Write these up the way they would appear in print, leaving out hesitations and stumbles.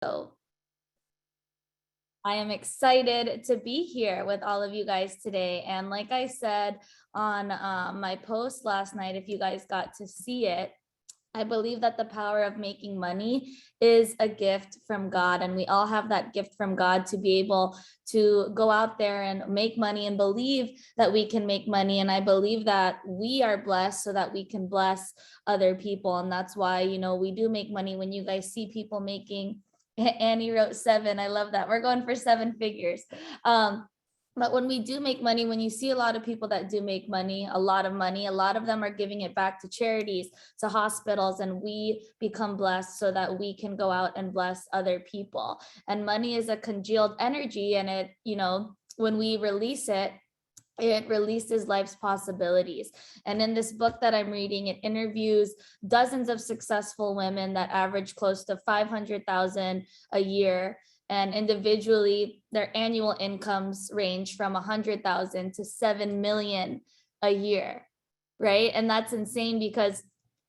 So I am excited to be here with all of you guys today. And like I said on my post last night, if you guys got to see it, I believe that the power of making money is a gift from God, and we all have that gift from God to be able to go out there and make money and believe that we can make money. And I believe that we are blessed so that we can bless other people. And that's why, we do make money. When you guys see people making, Annie wrote 7. I love that. We're going for 7 figures. But when we do make money, when you see a lot of people that do make money, a lot of money, a lot of them are giving it back to charities, to hospitals, and we become blessed so that we can go out and bless other people. And money is a congealed energy, and it, when we release it, it releases life's possibilities. And in this book that I'm reading, it interviews dozens of successful women that average close to 500,000 a year. And individually, their annual incomes range from 100,000 to 7 million a year, right? And that's insane because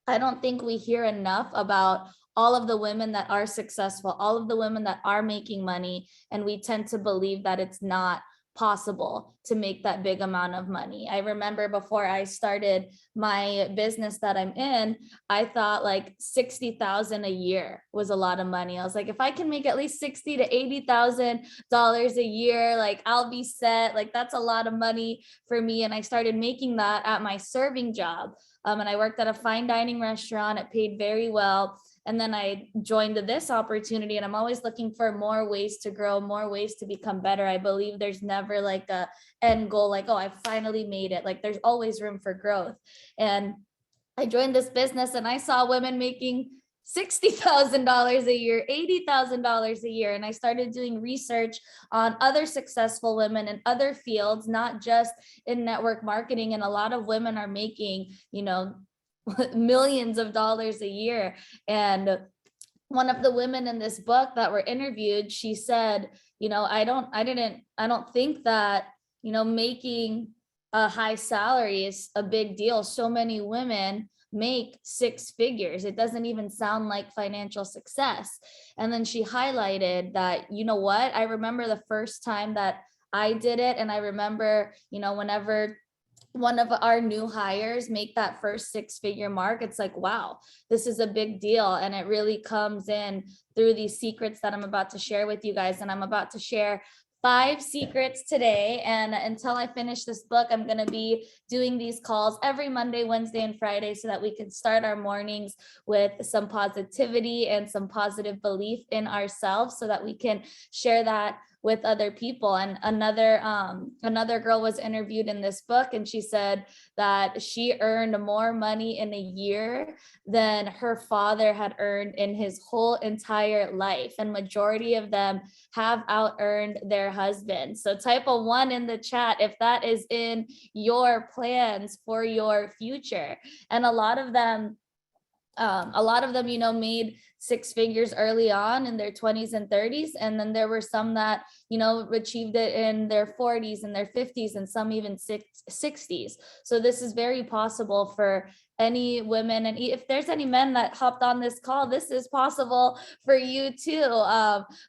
I don't think we hear enough about all of the women that are successful, all of the women that are making money, and we tend to believe that it's not possible to make that big amount of money. I remember before I started my business that I'm in, I thought like 60,000 a year was a lot of money. I was like, if I can make at least 60 to $80,000 a year, like I'll be set. Like that's a lot of money for me. And I started making that at my serving job. And I worked at a fine dining restaurant. It paid very well. And then I joined this opportunity, and I'm always looking for more ways to grow, more ways to become better. I believe there's never like a end goal, like, oh, I finally made it. Like there's always room for growth. And I joined this business and I saw women making $60,000 a year, $80,000 a year. And I started doing research on other successful women in other fields, not just in network marketing. And a lot of women are making, millions of dollars a year. And one of the women in this book that were interviewed, she said, I don't think that, making a high salary is a big deal. So many women make 6 figures. It doesn't even sound like financial success. And then she highlighted that, you know what? I remember the first time that I did it. And I remember, whenever one of our new hires make that first 6-figure mark, it's like, wow, this is a big deal. And it really comes in through these secrets that I'm about to share with you guys. And I'm about to share 5 secrets today. And until I finish this book, I'm going to be doing these calls every Monday, Wednesday, and Friday so that we can start our mornings with some positivity and some positive belief in ourselves so that we can share that with other people. And another girl was interviewed in this book, and she said that she earned more money in a year than her father had earned in his whole entire life, and majority of them have out earned their husband. So type a 1 in the chat if that is in your plans for your future. And a lot of them, made 6 figures early on in their 20s and 30s. And then there were some that, achieved it in their 40s and their 50s, and some even 60s. So this is very possible for any women. And if there's any men that hopped on this call, this is possible for you too.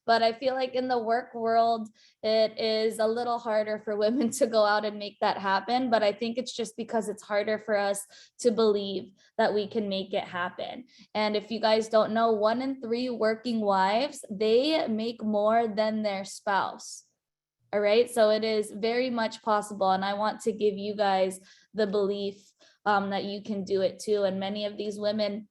But I feel like in the work world, it is a little harder for women to go out and make that happen. But I think it's just because it's harder for us to believe that we can make it happen. And if you guys don't know, 1 in 3 working wives, they make more than their spouse. All right. So it is very much possible. And I want to give you guys the belief that you can do it too. And many of these women,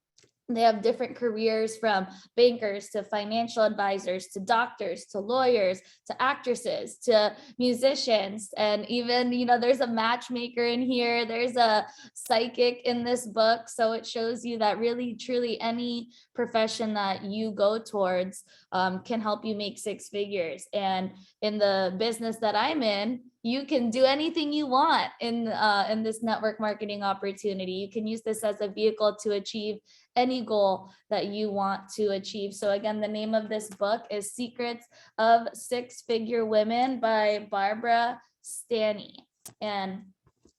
they have different careers, from bankers to financial advisors to doctors to lawyers to actresses to musicians. And even, there's a matchmaker in here. There's a psychic in this book. So it shows you that really, truly any profession that you go towards can help you make 6 figures. And in the business that I'm in, you can do anything you want in this network marketing opportunity. You can use this as a vehicle to achieve any goal that you want to achieve. So again, the name of this book is Secrets of 6-Figure Women by Barbara Stanny. And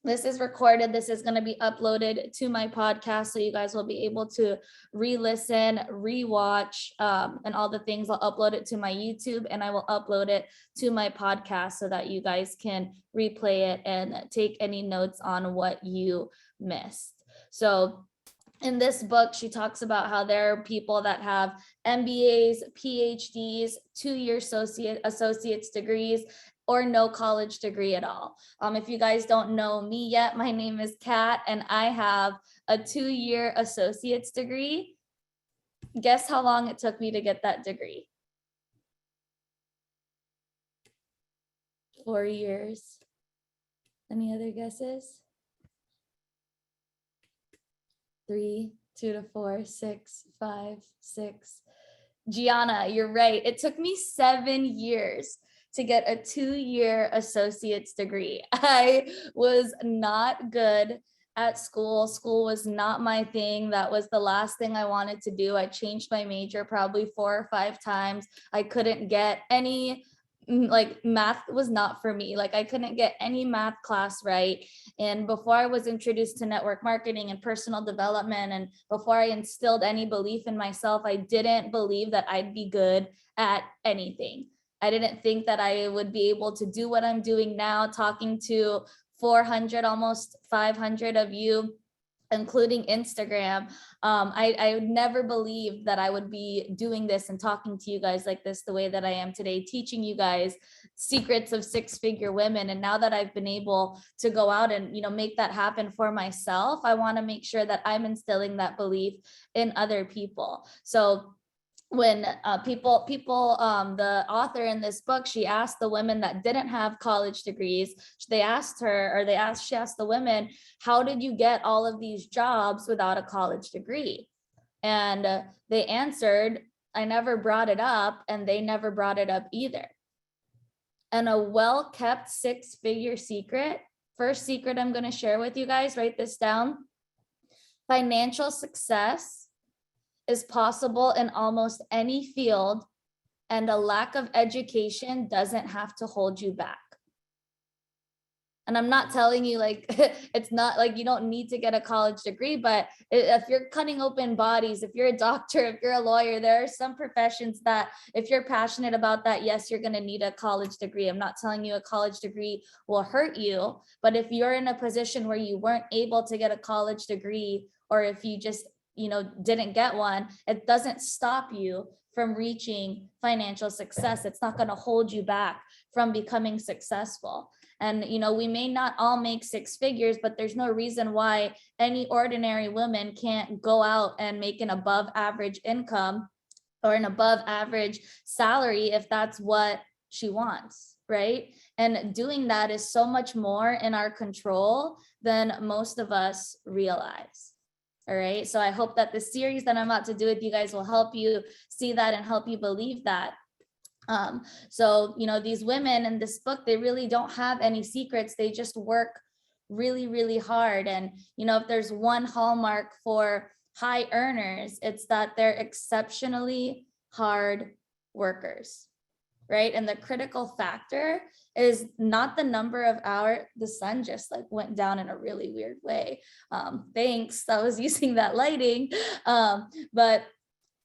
This is recorded. This is going to be uploaded to my podcast. So you guys will be able to re-listen, re-watch, and all the things. I'll upload it to my YouTube and I will upload it to my podcast so that you guys can replay it and take any notes on what you missed. So in this book, she talks about how there are people that have MBAs, PhDs, 2-year associate's degrees, or no college degree at all. If you guys don't know me yet, my name is Kat, and I have a 2-year associate's degree. Guess how long it took me to get that degree? 4 years. Any other guesses? 3, 2 to 4, 6, 5, 6. Gianna, you're right. It took me 7 years to get a 2-year associate's degree. I was not good at school. School was not my thing. That was the last thing I wanted to do. I changed my major probably 4 or 5 times. I couldn't get any, like, math was not for me. Like, I couldn't get any math class right. And before I was introduced to network marketing and personal development, and before I instilled any belief in myself, I didn't believe that I'd be good at anything. I didn't think that I would be able to do what I'm doing now, talking to 400, almost 500 of you, including Instagram. I never believed that I would be doing this and talking to you guys like this the way that I am today, teaching you guys secrets of 6-figure women. And now that I've been able to go out and, make that happen for myself, I want to make sure that I'm instilling that belief in other people. So when the author in this book, she asked the women that didn't have college degrees, she asked the women, how did you get all of these jobs without a college degree? And they answered, I never brought it up, and they never brought it up either. And a well-kept 6-figure secret, first secret I'm going to share with you guys, write this down. Financial success is possible in almost any field, and a lack of education doesn't have to hold you back. And I'm not telling you like, it's not like you don't need to get a college degree, but if you're cutting open bodies, if you're a doctor, if you're a lawyer, there are some professions that if you're passionate about that, yes, you're going to need a college degree. I'm not telling you a college degree will hurt you, but if you're in a position where you weren't able to get a college degree, or if you just didn't get one, it doesn't stop you from reaching financial success. It's not going to hold you back from becoming successful. And, we may not all make 6 figures, but there's no reason why any ordinary woman can't go out and make an above average income or an above average salary if that's what she wants, right? And doing that is so much more in our control than most of us realize. All right. So I hope that the series that I'm about to do with you guys will help you see that and help you believe that. So, these women in this book, they really don't have any secrets. They just work really, really hard. And, if there's one hallmark for high earners, it's that they're exceptionally hard workers, right? And the critical factor is not the number of hours. The sun just like went down in a really weird way. Thanks, I was using that lighting. But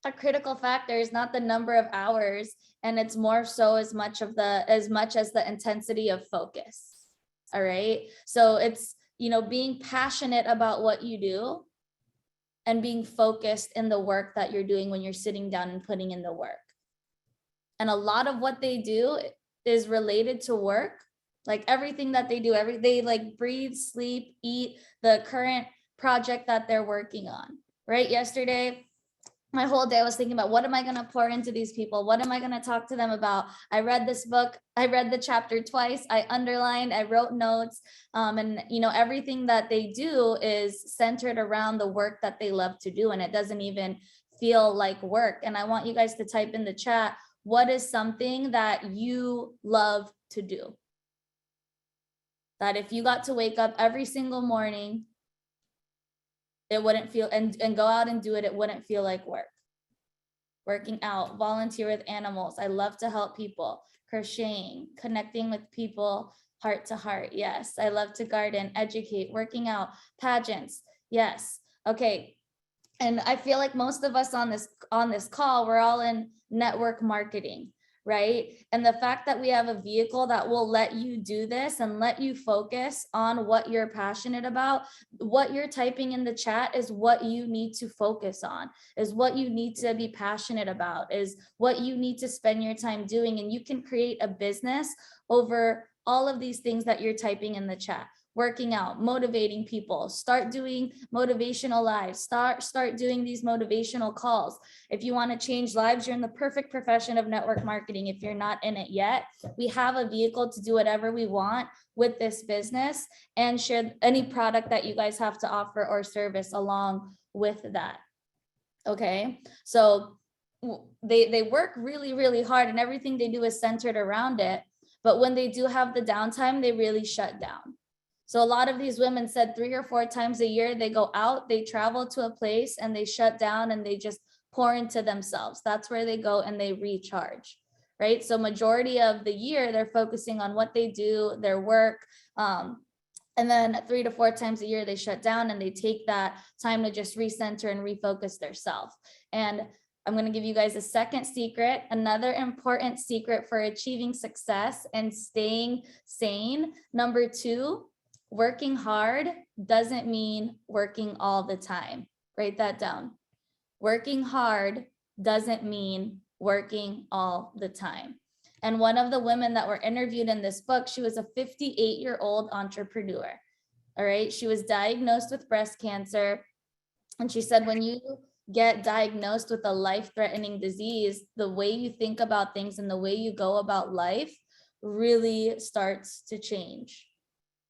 a critical factor is not the number of hours, and it's more so as much as the intensity of focus. All right. So it's, being passionate about what you do and being focused in the work that you're doing when you're sitting down and putting in the work. And a lot of what they do is related to work. Like everything that they do, they like breathe, sleep, eat the current project that they're working on, right? Yesterday, my whole day I was thinking about, what am I going to pour into these people? What am I going to talk to them about? I read this book. I read the chapter twice. I underlined, I wrote notes. And everything that they do is centered around the work that they love to do. And it doesn't even feel like work. And I want you guys to type in the chat, what is something that you love to do? That if you got to wake up every single morning, it wouldn't feel, and go out and do it, it wouldn't feel like work. Working out, volunteer with animals. I love to help people, crocheting, connecting with people, Heart to heart. Yes. I love to garden, educate, working out, pageants. Yes. Okay. And I feel like most of us on this call, we're all in network marketing, right? And the fact that we have a vehicle that will let you do this and let you focus on what you're passionate about, what you're typing in the chat is what you need to focus on, is what you need to be passionate about, is what you need to spend your time doing. And you can create a business over all of these things that you're typing in the chat. Working out, motivating people, start doing motivational lives, start doing these motivational calls. If you want to change lives, you're in the perfect profession of network marketing. If you're not in it yet, we have a vehicle to do whatever we want with this business and share any product that you guys have to offer or service along with that. Okay, so they work really, really hard and everything they do is centered around it. But when they do have the downtime, they really shut down. So a lot of these women said 3 or 4 times a year, they go out, they travel to a place and they shut down and they just pour into themselves. That's where they go and they recharge, right? So majority of the year, they're focusing on what they do, their work. And then 3 to 4 times a year, they shut down and they take that time to just recenter and refocus their self. And I'm going to give you guys a second secret, another important secret for achieving success and staying sane. Number 2, working hard doesn't mean working all the time. Write that down. Working hard doesn't mean working all the time. And one of the women that were interviewed in this book, she was a 58-year-old entrepreneur. All right. She was diagnosed with breast cancer. And she said, when you get diagnosed with a life-threatening disease, the way you think about things and the way you go about life really starts to change.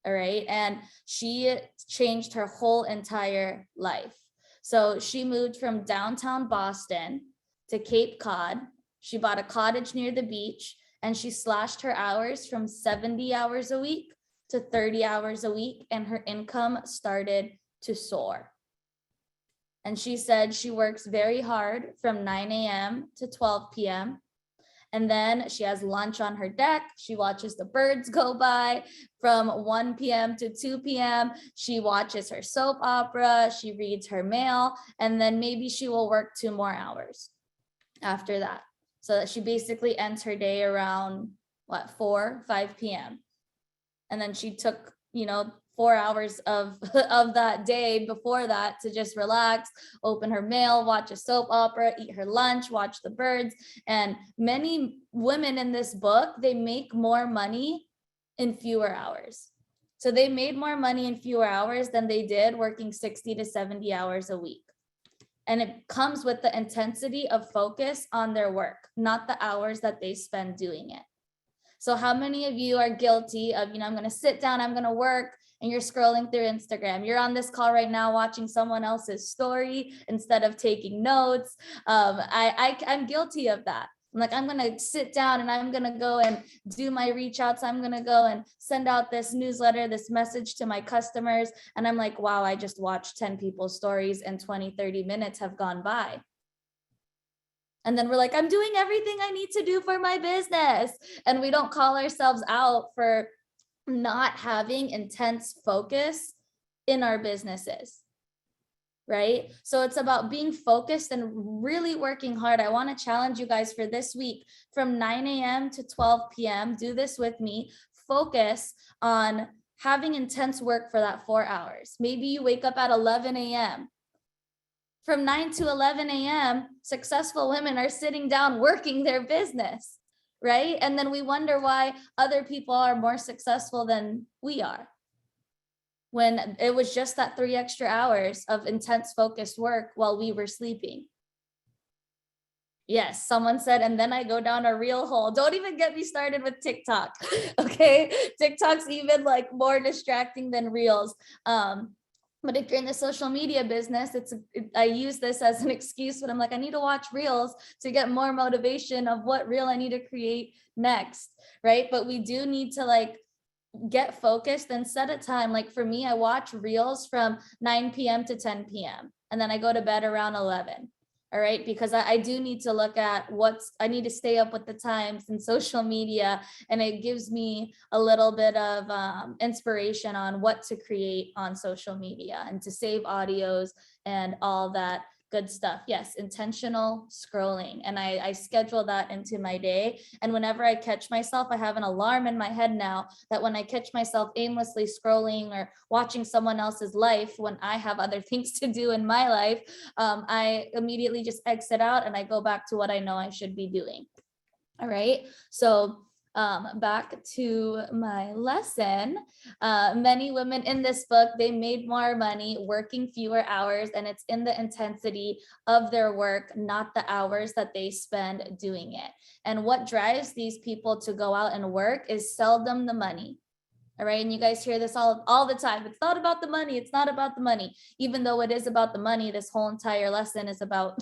All right. And she changed her whole entire life. So she moved from downtown Boston to Cape Cod. She bought a cottage near the beach and she slashed her hours from 70 hours a week to 30 hours a week. And her income started to soar. And she said she works very hard from 9 a.m. to 12 p.m. And then she has lunch on her deck. She watches the birds go by from 1 p.m. to 2 p.m. She watches her soap opera. She reads her mail. And then maybe she will work 2 more hours after that. So that she basically ends her day around 4, 5 p.m. And then she took, 4 hours of that day before that to just relax, open her mail, watch a soap opera, eat her lunch, watch the birds. And many women in this book, they make more money in fewer hours. So they made more money in fewer hours than they did working 60 to 70 hours a week. And it comes with the intensity of focus on their work, not the hours that they spend doing it. So how many of you are guilty of, I'm going to sit down, I'm going to work, and you're scrolling through Instagram. You're on this call right now watching someone else's story instead of taking notes. I'm guilty of that. I'm like, I'm going to sit down and I'm going to go and do my reach outs. I'm going to go and send out this newsletter, this message to my customers. And I'm like, wow, I just watched 10 people's stories and 20, 30 minutes have gone by. And then we're like, I'm doing everything I need to do for my business. And we don't call ourselves out for not having intense focus in our businesses, right? So it's about being focused and really working hard. I want to challenge you guys for this week from 9 a.m. to 12 p.m. Do this with me. Focus on having intense work for that 4 hours. Maybe you wake up at 11 a.m. From 9 to 11 a.m., successful women are sitting down working their business, right? And then we wonder why other people are more successful than we are, when it was just that 3 extra hours of intense focused work while we were sleeping. Yes, someone said, and then I go down a reel hole. Don't even get me started with TikTok, okay? TikTok's even like more distracting than reels. But if you're in the social media business, I use this as an excuse, but I'm like, I need to watch reels to get more motivation of what reel I need to create next, right? But we do need to get focused and set a time. Like for me, I watch reels from 9 p.m. to 10 p.m. and then I go to bed around 11. All right, because I do need to look at I need to stay up with the times and social media, and it gives me a little bit of inspiration on what to create on social media and to save audios and all that good stuff. Yes, intentional scrolling. And I schedule that into my day. And whenever I catch myself, I have an alarm in my head now that when I catch myself aimlessly scrolling or watching someone else's life when I have other things to do in my life, I immediately just exit out and I go back to what I know I should be doing. All right. So back to my lesson. Many women in this book, they made more money working fewer hours, and it's in the intensity of their work, not the hours that they spend doing it. And what drives these people to go out and work is seldom the money. All right. And you guys hear this all the time. It's not about the money. It's not about the money. Even though it is about the money, this whole entire lesson is about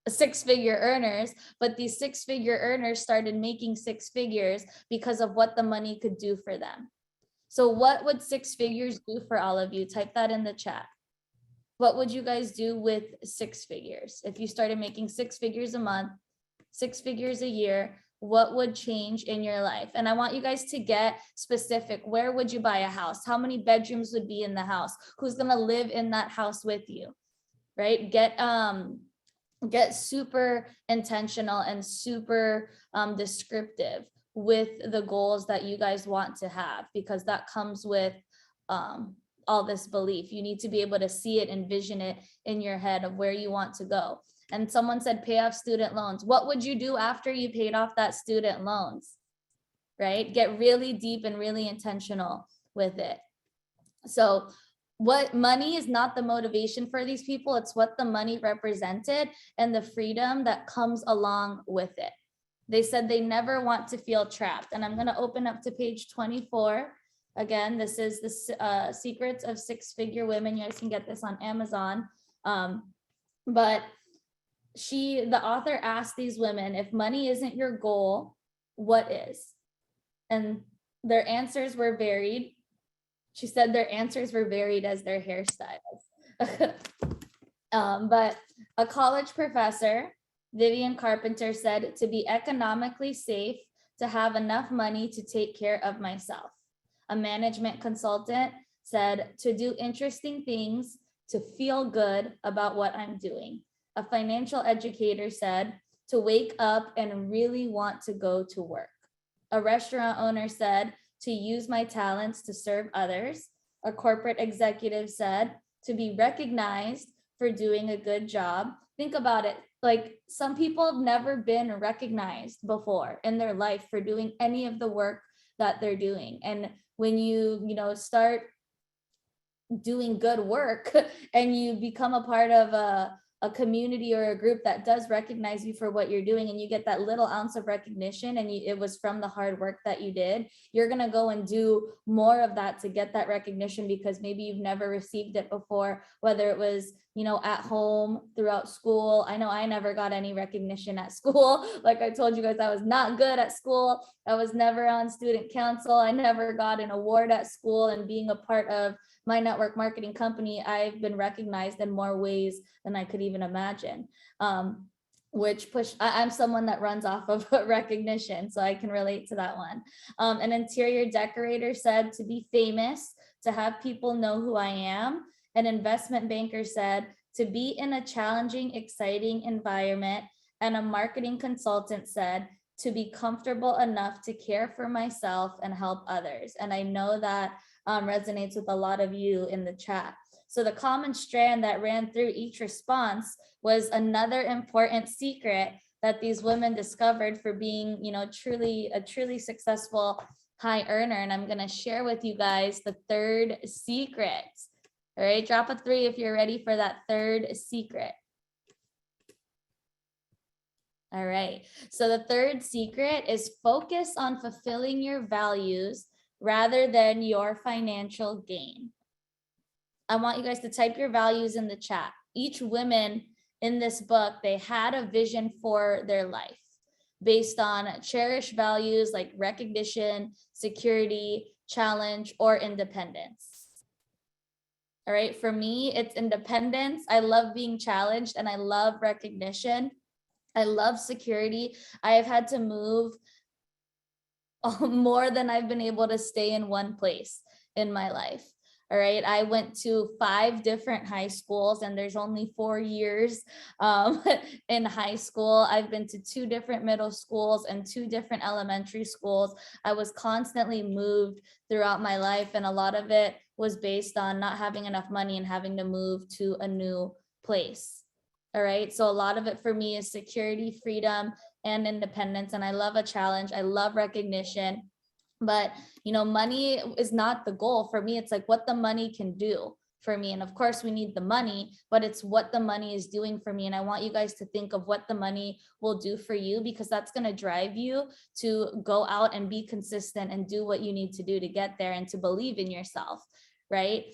six-figure earners, but these six-figure earners started making six figures because of what the money could do for them. So what would six figures do for all of you? Type that in the chat. What would you guys do with six figures? If you started making six figures a month, six figures a year, what would change in your life? And I want you guys to get specific. Where would you buy a house? How many bedrooms would be in the house? Who's going to live in that house with you? Right? Get super intentional and super descriptive with the goals that you guys want to have, because that comes with all this belief. You need to be able to see it, envision it in your head of where you want to go. And someone said, pay off student loans. What would you do after you paid off that student loans? Right? Get really deep and really intentional with it. So what money is not the motivation for these people. It's what the money represented and the freedom that comes along with it. They said they never want to feel trapped. And I'm going to open up to page 24. Again, this is the Secrets of Six-Figure Women. You guys can get this on Amazon. But the author asked these women, if money isn't your goal, what is? And their answers were varied. She said their answers were varied as their hairstyles. But a college professor, Vivian Carpenter, said to be economically safe, to have enough money to take care of myself. A management consultant said to do interesting things, to feel good about what I'm doing. A financial educator said to wake up and really want to go to work. A restaurant owner said to use my talents to serve others. A corporate executive said to be recognized for doing a good job. Think about it. Like, some people have never been recognized before in their life for doing any of the work that they're doing. And when you start doing good work and you become a part of a community or a group that does recognize you for what you're doing, and you get that little ounce of recognition, and it was from the hard work that you did, you're going to go and do more of that to get that recognition, because maybe you've never received it before, whether it was at home, throughout school. I know I never got any recognition at school. Like I told you guys, I was not good at school. I was never on student council. I never got an award at school. And being a part of my network marketing company, I've been recognized in more ways than I could even imagine. I'm someone that runs off of recognition, so I can relate to that one. An interior decorator said to be famous, to have people know who I am. An investment banker said to be in a challenging, exciting environment. And a marketing consultant said to be comfortable enough to care for myself and help others. And I know that resonates with a lot of you in the chat. So the common strand that ran through each response was another important secret that these women discovered for being, truly successful high earner. And I'm going to share with you guys the third secret. All right, drop a 3 if you're ready for that third secret. All right, so the third secret is focus on fulfilling your values rather than your financial gain. I want you guys to type your values in the chat. Each woman in this book, they had a vision for their life based on cherished values like recognition, security, challenge, or independence. All right. For me, it's independence. I love being challenged and I love recognition. I love security. I have had to move more than I've been able to stay in one place in my life. All right. I went to 5 different high schools and there's only 4 years in high school. I've been to 2 different middle schools and 2 different elementary schools. I was constantly moved throughout my life. And a lot of it was based on not having enough money and having to move to a new place. All right. So a lot of it for me is security, freedom, and independence. And I love a challenge. I love recognition. But, money is not the goal for me. It's like what the money can do for me. And of course, we need the money, but it's what the money is doing for me. And I want you guys to think of what the money will do for you, because that's going to drive you to go out and be consistent and do what you need to do to get there and to believe in yourself, right?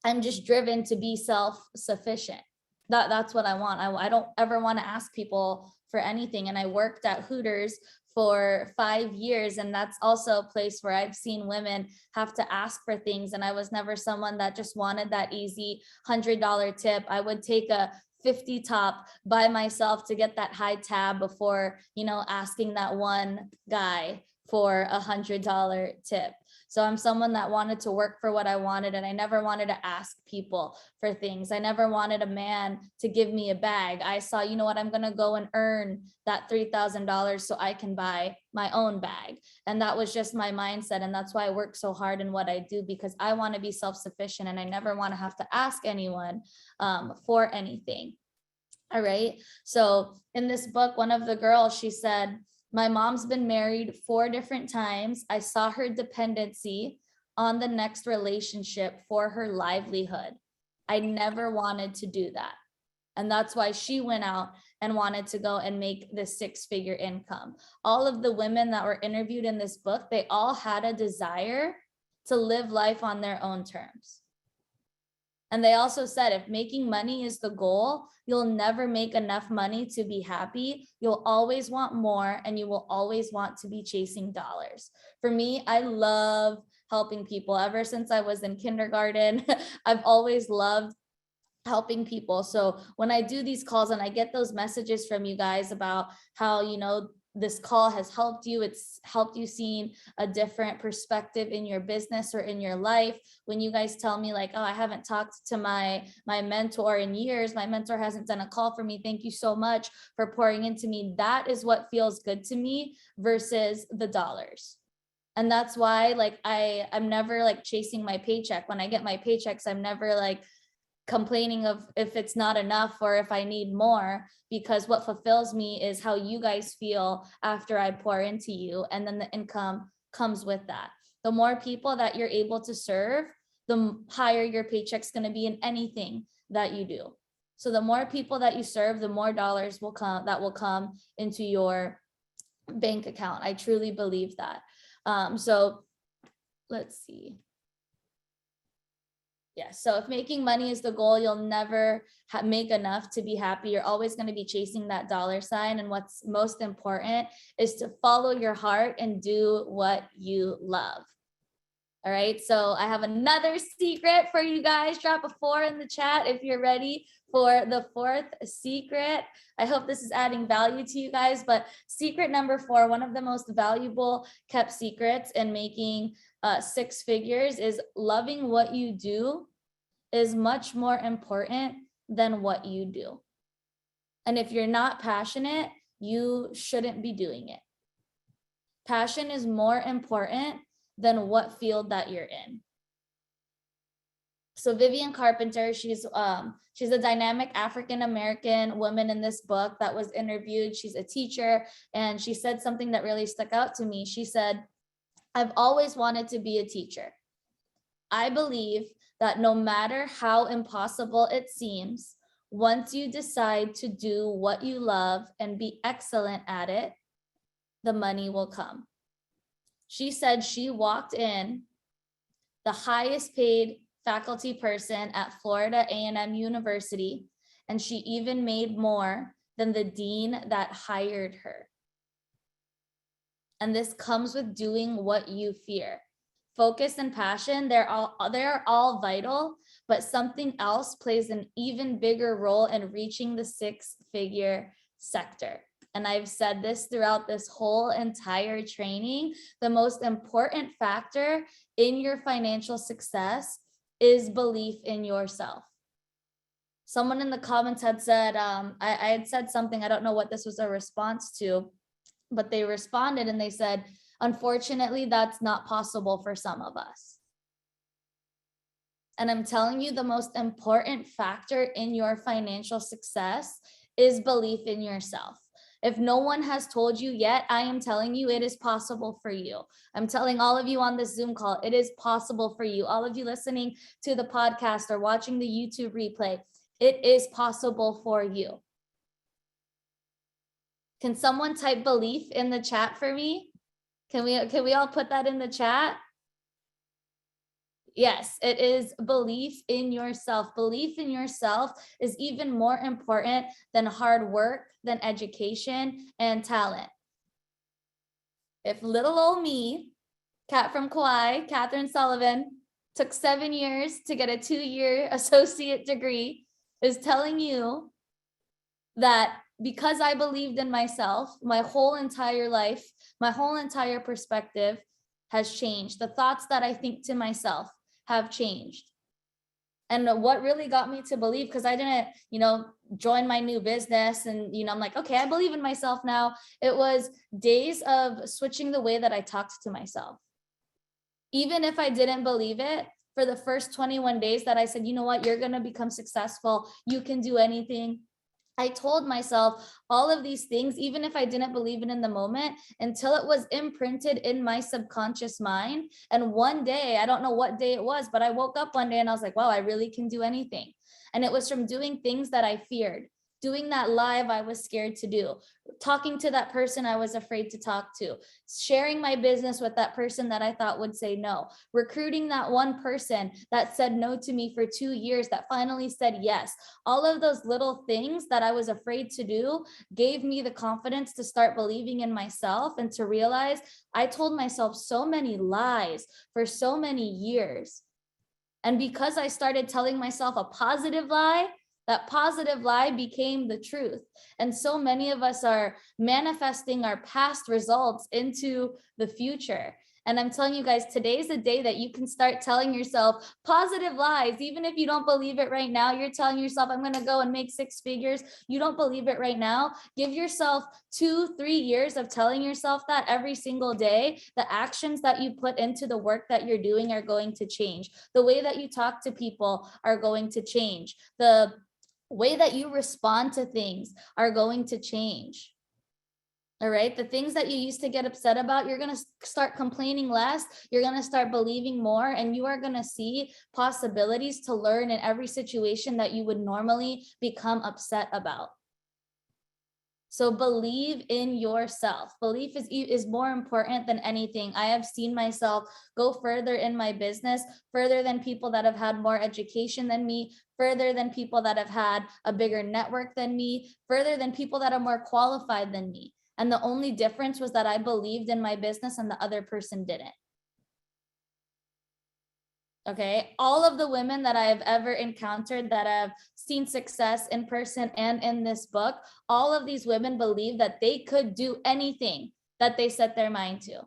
I'm just driven to be self-sufficient. That's what I want. I don't ever want to ask people for anything. And I worked at Hooters for 5 years. And that's also a place where I've seen women have to ask for things. And I was never someone that just wanted that easy $100 tip. I would take a 50 top by myself to get that high tab before, asking that one guy for $100 tip. So I'm someone that wanted to work for what I wanted, and I never wanted to ask people for things. I never wanted a man to give me a bag. I saw, you know what, I'm going to go and earn that $3,000 so I can buy my own bag. And that was just my mindset. And that's why I work so hard in what I do, because I want to be self-sufficient and I never want to have to ask anyone for anything. All right. So in this book, one of the girls, she said, my mom's been married 4 different times. I saw her dependency on the next relationship for her livelihood. I never wanted to do that. And that's why she went out and wanted to go and make this 6-figure income. All of the women that were interviewed in this book, they all had a desire to live life on their own terms. And they also said, if making money is the goal, you'll never make enough money to be happy. You'll always want more, and you will always want to be chasing dollars. For me, I love helping people. Ever since I was in kindergarten, I've always loved helping people. So when I do these calls and I get those messages from you guys about how, this call has helped you, it's helped you seeing a different perspective in your business or in your life. When you guys tell me like, oh, I haven't talked to my mentor in years, my mentor hasn't done a call for me, thank you so much for pouring into me. That is what feels good to me versus the dollars. And that's why like I'm never like chasing my paycheck. When I get my paychecks, I'm never like complaining of if it's not enough or if I need more, because what fulfills me is how you guys feel after I pour into you. And then the income comes with that. The more people that you're able to serve, the higher your paycheck's going to be in anything that you do. So the more people that you serve, the more dollars will come into your bank account. I truly believe that. So let's see. Yeah. So if making money is the goal, you'll never make enough to be happy. You're always going to be chasing that dollar sign. And what's most important is to follow your heart and do what you love. All right. So I have another secret for you guys. Drop a 4 in the chat if you're ready for the 4th secret. I hope this is adding value to you guys. But secret number 4, one of the most valuable kept secrets in making 6 figures is loving what you do is much more important than what you do. And if you're not passionate, you shouldn't be doing it. Passion is more important than what field that you're in. So Vivian Carpenter, she's a dynamic African-American woman in this book that was interviewed. She's a teacher, and she said something that really stuck out to me. She said, I've always wanted to be a teacher. I believe that no matter how impossible it seems, once you decide to do what you love and be excellent at it, the money will come. She said she walked in the highest paid faculty person at Florida A&M University, and she even made more than the dean that hired her. And this comes with doing what you fear. Focus and passion, they're all vital, but something else plays an even bigger role in reaching the six-figure sector. And I've said this throughout this whole entire training, the most important factor in your financial success is belief in yourself. Someone in the comments had said, I had said something, I don't know what this was a response to, but they responded and they said, unfortunately, that's not possible for some of us. And I'm telling you, the most important factor in your financial success is belief in yourself. If no one has told you yet, I am telling you, it is possible for you. I'm telling all of you on this Zoom call, it is possible for you. All of you listening to the podcast or watching the YouTube replay, it is possible for you. Can someone type belief in the chat for me? Can we all put that in the chat? Yes, it is belief in yourself. Belief in yourself is even more important than hard work, than education and talent. If little old me, Kat from Kauai, Catherine Sullivan, took 7 years to get a 2-year associate degree, is telling you that because I believed in myself, my whole entire life, my whole entire perspective has changed. The thoughts that I think to myself have changed. And what really got me to believe, because I didn't, join my new business and, I'm like, okay, I believe in myself now. It was days of switching the way that I talked to myself. Even if I didn't believe it, for the first 21 days that I said, you know what, you're going to become successful. You can do anything. I told myself all of these things, even if I didn't believe it in the moment, until it was imprinted in my subconscious mind. And one day, I don't know what day it was, but I woke up one day and I was like, wow, I really can do anything. And it was from doing things that I feared, doing that live I was scared to do, talking to that person I was afraid to talk to, sharing my business with that person that I thought would say no, recruiting that one person that said no to me for 2 years that finally said yes. All of those little things that I was afraid to do gave me the confidence to start believing in myself and to realize I told myself so many lies for so many years. And because I started telling myself a positive lie, that positive lie became the truth. And so many of us are manifesting our past results into the future. And I'm telling you guys, today's the day that you can start telling yourself positive lies. Even if you don't believe it right now, you're telling yourself, I'm going to go and make 6 figures. You don't believe it right now. Give yourself 2-3 years of telling yourself that every single day. The actions that you put into the work that you're doing are going to change. The way that you talk to people are going to change. The way that you respond to things are going to change. All right. The things that you used to get upset about, you're going to start complaining less. You're going to start believing more, and you are going to see possibilities to learn in every situation that you would normally become upset about. So believe in yourself. Belief is more important than anything. I have seen myself go further in my business, further than people that have had more education than me, further than people that have had a bigger network than me, further than people that are more qualified than me. And the only difference was that I believed in my business and the other person didn't. Okay, all of the women that I have ever encountered that have seen success in person and in this book, all of these women believe that they could do anything that they set their mind to.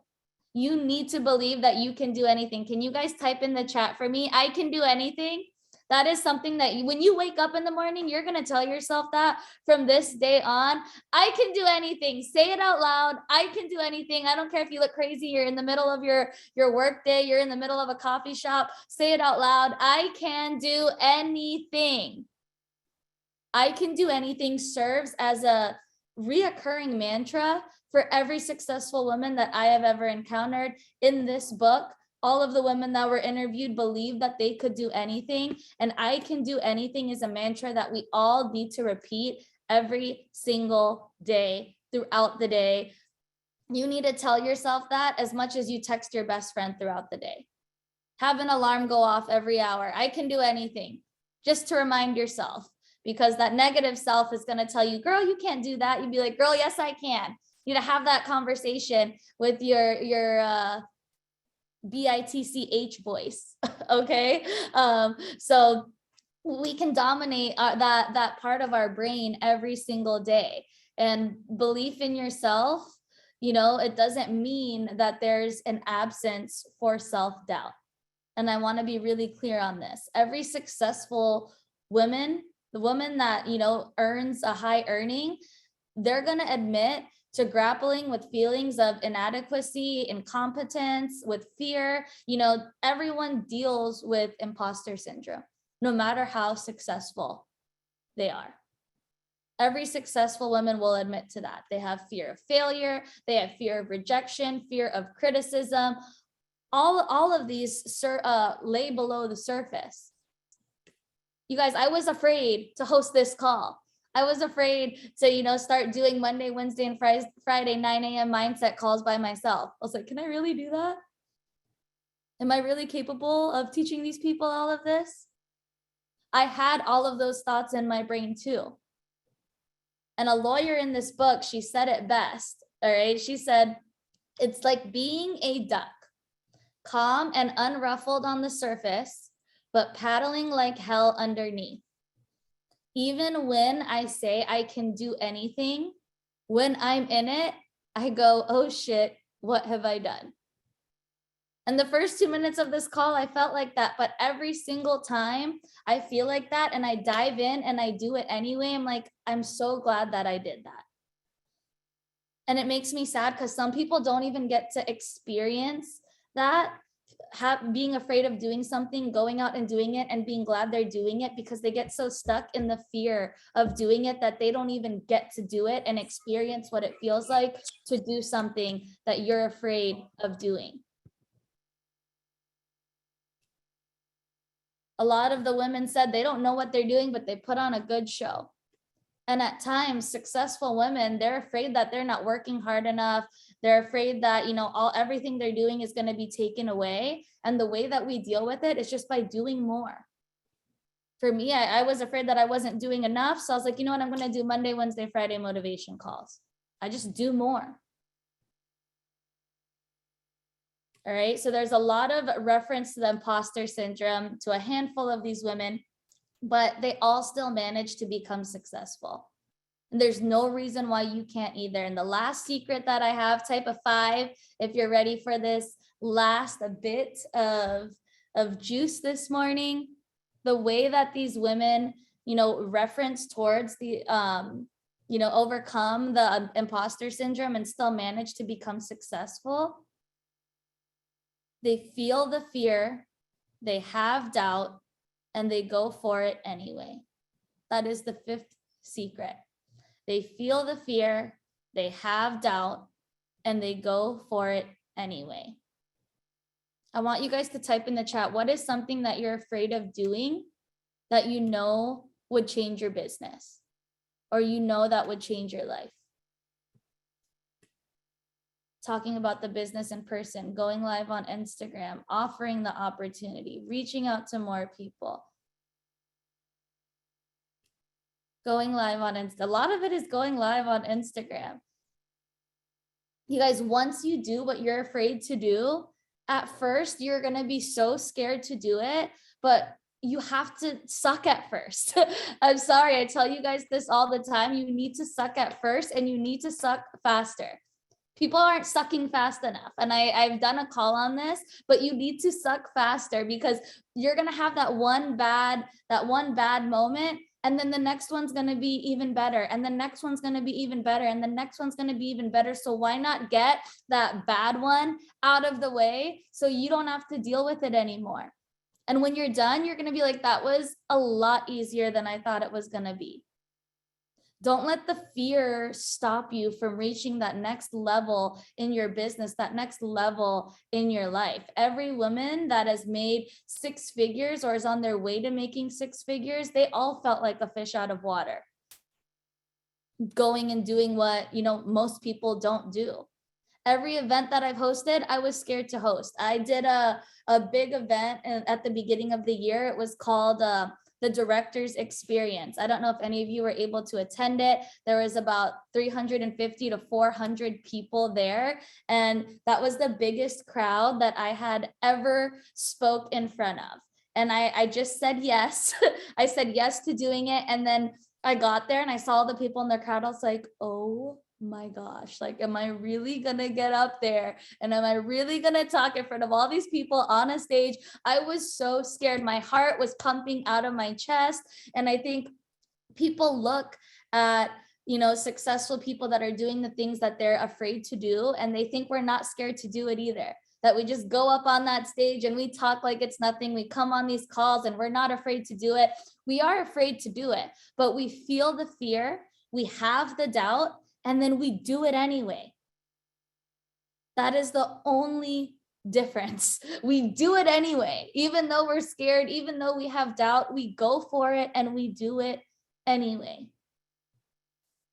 You need to believe that you can do anything. Can you guys type in the chat for me? I can do anything. That is something that when you wake up in the morning, you're going to tell yourself that from this day on. I can do anything. Say it out loud. I can do anything. I don't care if you look crazy. You're in the middle of your work day. You're in the middle of a coffee shop. Say it out loud. I can do anything. I can do anything serves as a reoccurring mantra for every successful woman that I have ever encountered in this book. All of the women that were interviewed believe that they could do anything, and I can do anything is a mantra that we all need to repeat every single day throughout the day. You need to tell yourself that as much as you text your best friend throughout the day. Have an alarm go off every hour. I can do anything, just to remind yourself, because that negative self is going to tell you, girl, you can't do that. You'd be like, girl, yes, I can. You need to have that conversation with your BITCH voice. Okay. So we can dominate that part of our brain every single day. And belief in yourself, it doesn't mean that there's an absence for self-doubt. And I want to be really clear on this. Every successful woman, the woman that, earns a high earning, they're going to admit to grappling with feelings of inadequacy, incompetence, with fear. Everyone deals with imposter syndrome, no matter how successful they are. Every successful woman will admit to that. They have fear of failure, they have fear of rejection, fear of criticism. All of these lay below the surface. You guys, I was afraid to host this call. I was afraid to, start doing Monday, Wednesday, and Friday 9 a.m. mindset calls by myself. I was like, can I really do that? Am I really capable of teaching these people all of this? I had all of those thoughts in my brain too. And a lawyer in this book, she said it best. All right. She said, it's like being a duck, calm and unruffled on the surface, but paddling like hell underneath. Even when I say I can do anything, when I'm in it, I go, oh shit, what have I done? And the first 2 minutes of this call, I felt like that. But every single time I feel like that and I dive in and I do it anyway, I'm like, I'm so glad that I did that. And it makes me sad because some people don't even get to experience that, being afraid of doing something, going out and doing it and being glad they're doing it, because they get so stuck in the fear of doing it that they don't even get to do it and experience what it feels like to do something that you're afraid of doing. A lot of the women said they don't know what they're doing, but they put on a good show. And at times, successful women, they're afraid that they're not working hard enough. They're afraid that, everything they're doing is going to be taken away. And the way that we deal with it is just by doing more. For me, I was afraid that I wasn't doing enough. So I was like, you know what, I'm going to do Monday, Wednesday, Friday motivation calls. I just do more. All right. So there's a lot of reference to the imposter syndrome to a handful of these women, but they all still manage to become successful. And there's no reason why you can't either. And the last secret that I have, type of 5, if you're ready for this last bit of juice this morning, the way that these women, reference towards the, overcome the imposter syndrome and still manage to become successful. They feel the fear, they have doubt, and they go for it anyway. That is the 5th secret. They feel the fear, they have doubt, and they go for it anyway. I want you guys to type in the chat, what is something that you're afraid of doing that would change your business, or that would change your life? Talking about the business in person, going live on Instagram, offering the opportunity, reaching out to more people. Going live on Insta. A lot of it is going live on Instagram. You guys, once you do what you're afraid to do, at first you're going to be so scared to do it, but you have to suck at first. I'm sorry, I tell you guys this all the time. You need to suck at first, and you need to suck faster. People aren't sucking fast enough. And I've done a call on this, but you need to suck faster, because you're going to have that one bad moment. And then the next one's going to be even better. And the next one's going to be even better. And the next one's going to be even better. So why not get that bad one out of the way so you don't have to deal with it anymore? And when you're done, you're going to be like, that was a lot easier than I thought it was going to be. Don't let the fear stop you from reaching that next level in your business, that next level in your life. Every woman that has made 6 figures or is on their way to making 6 figures, they all felt like a fish out of water, going and doing what, most people don't do. Every event that I've hosted, I was scared to host. I did a big event at the beginning of the year. It was called the director's experience. I don't know if any of you were able to attend it. There was about 350 to 400 people there. And that was the biggest crowd that I had ever spoke in front of. And I just said yes. I said yes to doing it. And then I got there and I saw the people in the crowd. I was like, oh my gosh, like, am I really gonna get up there? And am I really gonna talk in front of all these people on a stage? I was so scared. My heart was pumping out of my chest. And I think people look at, successful people that are doing the things that they're afraid to do, and they think we're not scared to do it either. That we just go up on that stage and we talk like it's nothing. We come on these calls and we're not afraid to do it. We are afraid to do it, but we feel the fear, we have the doubt, and then we do it anyway. That is the only difference. We do it anyway. Even though we're scared, even though we have doubt, we go for it and we do it anyway.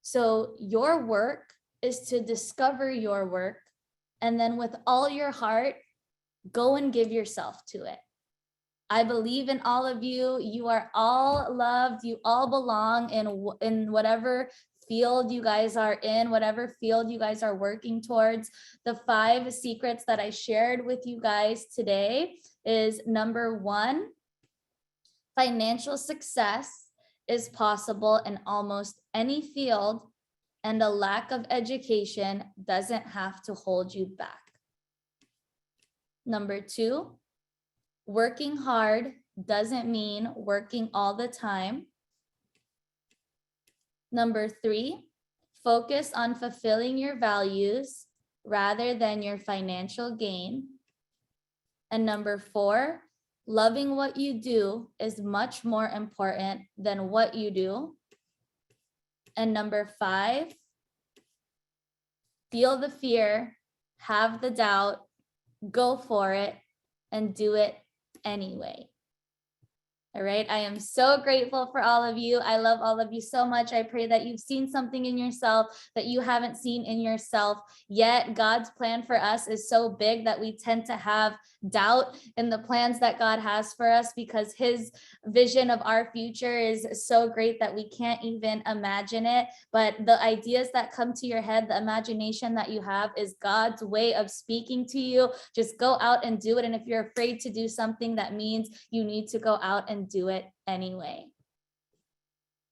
So your work is to discover your work, and then with all your heart, go and give yourself to it. I believe in all of you. You are all loved. You all belong in whatever field you guys are in, whatever field you guys are working towards. The 5 secrets that I shared with you guys today is number 1, financial success is possible in almost any field, and a lack of education doesn't have to hold you back. Number 2, working hard doesn't mean working all the time. Number 3, focus on fulfilling your values rather than your financial gain. And number 4, loving what you do is much more important than what you do. And number 5, feel the fear, have the doubt, go for it, and do it anyway. All right. I am so grateful for all of you. I love all of you so much. I pray that you've seen something in yourself that you haven't seen in yourself yet. God's plan for us is so big that we tend to have doubt in the plans that God has for us, because his vision of our future is so great that we can't even imagine it. But the ideas that come to your head, the imagination that you have, is God's way of speaking to you. Just go out and do it. And if you're afraid to do something, that means you need to go out and do it anyway.